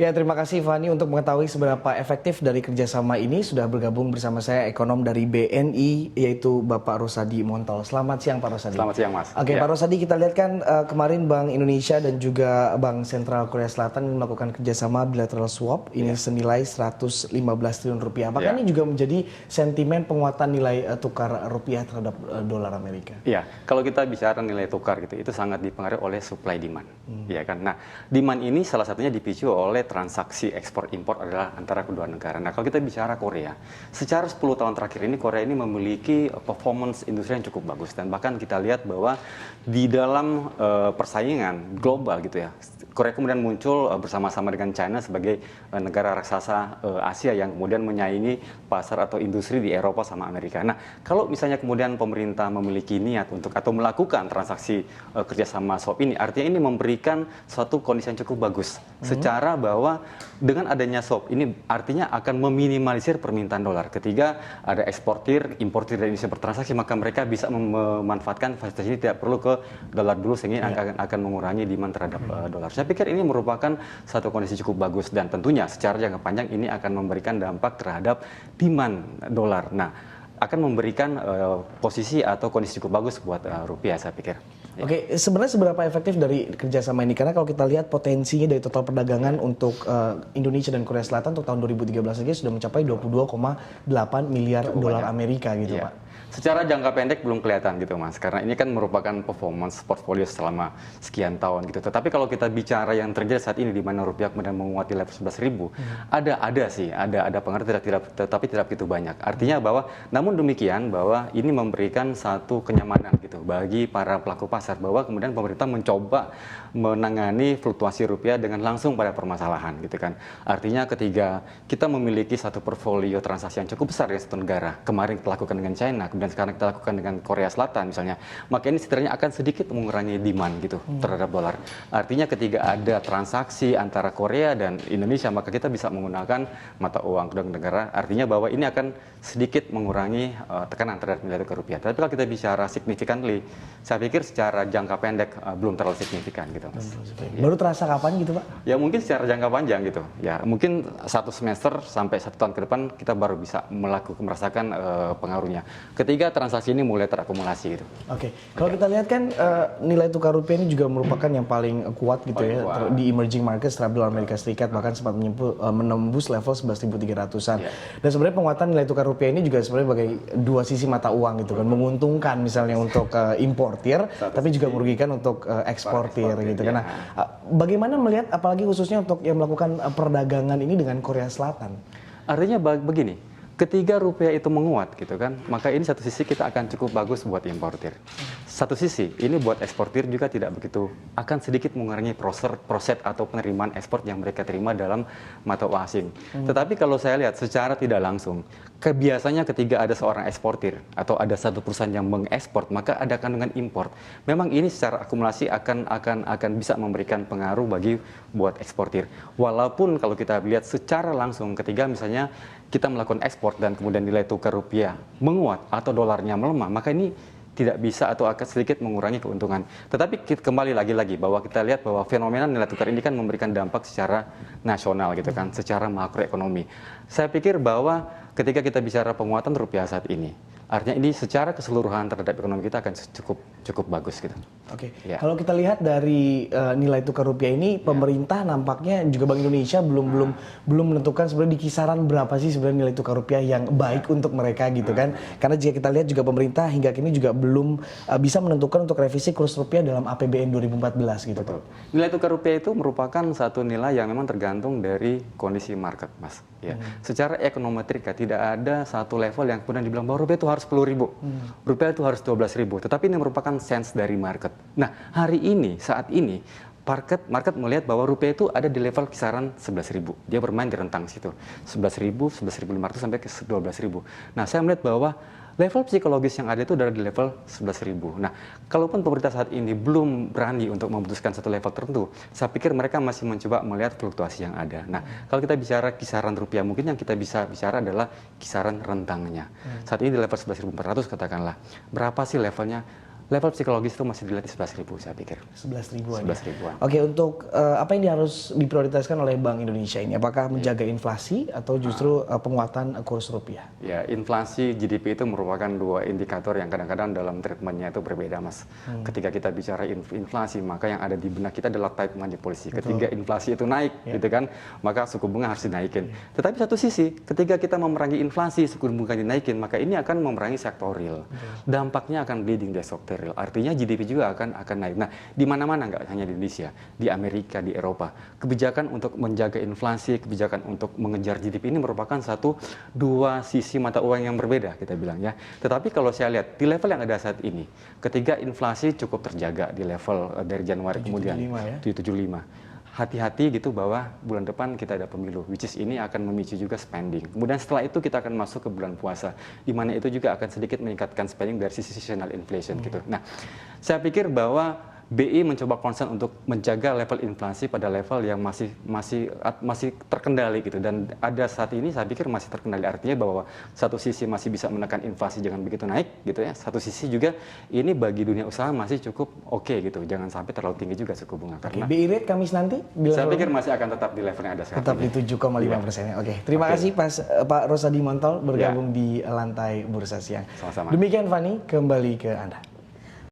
Ya, terima kasih Fani untuk mengetahui seberapa efektif dari kerjasama ini. Sudah bergabung bersama saya ekonom dari BNI, yaitu Bapak Rosadi Montol. Selamat siang Pak Rosadi. Selamat siang Mas. Oke, Pak Rosadi, kita lihat kan kemarin Bank Indonesia dan juga Bank Sentral Korea Selatan melakukan kerjasama bilateral swap ini senilai 115 triliun rupiah. Apakah ini juga menjadi sentimen penguatan nilai tukar rupiah terhadap dolar Amerika? Iya, kalau kita bicara nilai tukar gitu, itu sangat dipengaruhi oleh supply demand, ya kan. Nah, demand ini salah satunya dipicu oleh transaksi ekspor impor adalah antara kedua negara. Nah, kalau kita bicara Korea, secara 10 tahun terakhir ini Korea ini memiliki performance industri yang cukup bagus, dan bahkan kita lihat bahwa di dalam persaingan global gitu ya, Korea kemudian muncul bersama-sama dengan China sebagai negara raksasa Asia yang kemudian menyaingi pasar atau industri di Eropa sama Amerika. Nah, kalau misalnya kemudian pemerintah memiliki niat untuk atau melakukan transaksi kerjasama swap ini, artinya ini memberikan suatu kondisi yang cukup bagus secara bahwa dengan adanya swap ini artinya akan meminimalisir permintaan dolar. Ketika ada eksportir, importir dari Indonesia bertransaksi, maka mereka bisa memanfaatkan fasilitas ini, tidak perlu ke dolar dulu sehingga akan mengurangi demand terhadap dolar. Saya pikir ini merupakan satu kondisi cukup bagus dan tentunya secara jangka panjang ini akan memberikan dampak terhadap demand dolar. Nah, akan memberikan posisi atau kondisi cukup bagus buat rupiah, saya pikir. Ya. Oke, sebenarnya seberapa efektif dari kerjasama ini? Karena kalau kita lihat potensinya dari total perdagangan untuk Indonesia dan Korea Selatan untuk tahun 2013 saja sudah mencapai 22,8 miliar dolar Amerika gitu, Pak. Secara jangka pendek belum kelihatan gitu Mas, karena ini kan merupakan performance portfolio selama sekian tahun gitu. Tetapi kalau kita bicara yang terjadi saat ini di mana rupiah kemudian menguat di level 11.000, ada pengaruh tetapi tidak begitu banyak. Artinya bahwa namun demikian bahwa ini memberikan satu kenyamanan gitu bagi para pelaku pasar bahwa kemudian pemerintah mencoba menangani fluktuasi rupiah dengan langsung pada permasalahan gitu kan. Artinya ketika kita memiliki satu portfolio transaksi yang cukup besar dengan satu negara, kemarin kita lakukan dengan China, dan sekarang kita lakukan dengan Korea Selatan misalnya, maka ini setidaknya akan sedikit mengurangi demand gitu terhadap dolar. Artinya ketika ada transaksi antara Korea dan Indonesia, maka kita bisa menggunakan mata uang kedua negara. Artinya bahwa ini akan sedikit mengurangi tekanan terhadap nilai tukar rupiah. Tapi kalau kita bicara significantly, saya pikir secara jangka pendek belum terlalu signifikan gitu, Mas. Baru terasa kapan gitu, Pak? Ya mungkin secara jangka panjang gitu. Ya mungkin 1 semester sampai 1 tahun ke depan kita baru bisa merasakan pengaruhnya. Ketika transaksi ini mulai terakumulasi gitu. Oke, kalau kita lihat kan nilai tukar rupiah ini juga merupakan yang paling kuat gitu di emerging market setelah dolar Amerika Serikat, bahkan sempat menembus level 11.300-an. Dan sebenarnya penguatan nilai tukar rupiah ini juga sebenarnya sebagai dua sisi mata uang gitu kan, menguntungkan misalnya untuk importir, tapi juga merugikan untuk eksportir gitu kan. Nah, bagaimana melihat apalagi khususnya untuk yang melakukan perdagangan ini dengan Korea Selatan? Artinya begini. Ketika rupiah itu menguat gitu kan, maka ini satu sisi kita akan cukup bagus buat importir. Satu sisi ini buat eksportir juga tidak begitu, akan sedikit mengurangi proses atau penerimaan ekspor yang mereka terima dalam mata uang asing. Tetapi kalau saya lihat secara tidak langsung, biasanya ketika ada seorang eksportir atau ada satu perusahaan yang mengekspor, maka ada kandungan import. Memang ini secara akumulasi akan bisa memberikan pengaruh bagi buat eksportir. Walaupun kalau kita lihat secara langsung ketika misalnya kita melakukan ekspor dan kemudian nilai tukar rupiah menguat atau dolarnya melemah, maka ini tidak bisa atau akan sedikit mengurangi keuntungan. Tetapi kembali lagi bahwa kita lihat bahwa fenomena nilai tukar ini kan memberikan dampak secara nasional gitu kan, secara makroekonomi. Saya pikir bahwa ketika kita bicara penguatan rupiah saat ini, artinya ini secara keseluruhan terhadap ekonomi kita akan cukup bagus gitu. Oke. Kalau kita lihat dari nilai tukar rupiah ini, pemerintah nampaknya juga Bank Indonesia belum menentukan sebenarnya di kisaran berapa sih sebenarnya nilai tukar rupiah yang baik untuk mereka gitu kan. Karena jika kita lihat juga pemerintah hingga kini juga belum bisa menentukan untuk revisi kurs rupiah dalam APBN 2014 gitu. Betul. Nilai tukar rupiah itu merupakan satu nilai yang memang tergantung dari kondisi market, Mas. Ya. Secara ekonometrika tidak ada satu level yang kemudian dibilang bahwa rupiah itu harus 10.000, rupiah itu harus 12.000. Tetapi ini merupakan sense dari market. Nah, hari ini, saat ini, market melihat bahwa rupiah itu ada di level kisaran 11.000. Dia bermain di rentang situ, 11.000, 11.500 sampai ke 12.000. Nah, saya melihat bahwa level psikologis yang ada itu adalah di level 11.000. Nah, kalaupun pemerintah saat ini belum berani untuk memutuskan satu level tertentu, saya pikir mereka masih mencoba melihat fluktuasi yang ada. Nah, kalau kita bicara kisaran rupiah, mungkin yang kita bisa bicara adalah kisaran rentangnya. Saat ini di level 11.400 katakanlah. Berapa sih levelnya? level psikologis itu masih dilihat di 11.000 saya pikir. 11 ribuan. 11 ribuan. Oke, untuk apa yang harus diprioritaskan oleh Bank Indonesia ini? Apakah menjaga inflasi atau justru penguatan kurs rupiah? Ya, inflasi GDP itu merupakan dua indikator yang kadang-kadang dalam treatmentnya itu berbeda, Mas. Ketika kita bicara inflasi, maka yang ada di benak kita adalah tight money policy. Ketika inflasi itu naik, gitu kan, maka suku bunga harus dinaikin. Tetapi satu sisi, ketika kita memerangi inflasi, suku bunga dinaikin, maka ini akan memerangi sektor real. Dampaknya akan bleeding di sektor real. Artinya GDP juga akan naik. Nah, di mana-mana, nggak hanya di Indonesia, di Amerika, di Eropa, kebijakan untuk menjaga inflasi, kebijakan untuk mengejar GDP ini merupakan dua sisi mata uang yang berbeda, kita bilang ya. Tetapi kalau saya lihat di level yang ada saat ini, ketika inflasi cukup terjaga di level dari Januari kemudian 775, hati-hati gitu bahwa bulan depan kita ada pemilu, which is ini akan memicu juga spending. Kemudian setelah itu kita akan masuk ke bulan puasa, di mana itu juga akan sedikit meningkatkan spending dari sisi seasonal inflation gitu. Nah, saya pikir bahwa BI mencoba konsen untuk menjaga level inflasi pada level yang masih terkendali gitu, dan ada saat ini saya pikir masih terkendali, artinya bahwa satu sisi masih bisa menekan inflasi jangan begitu naik gitu ya, satu sisi juga ini bagi dunia usaha masih cukup oke gitu, jangan sampai terlalu tinggi juga suku bunga. Karena BI rate Kamis nanti saya pikir masih akan tetap di level yang ada sekarang. Tetap di 7,5% ya. Oke, terima kasih Pak Rosadi Montol bergabung di Lantai Bursa Siang. Sama-sama. Demikian Fani, kembali ke Anda.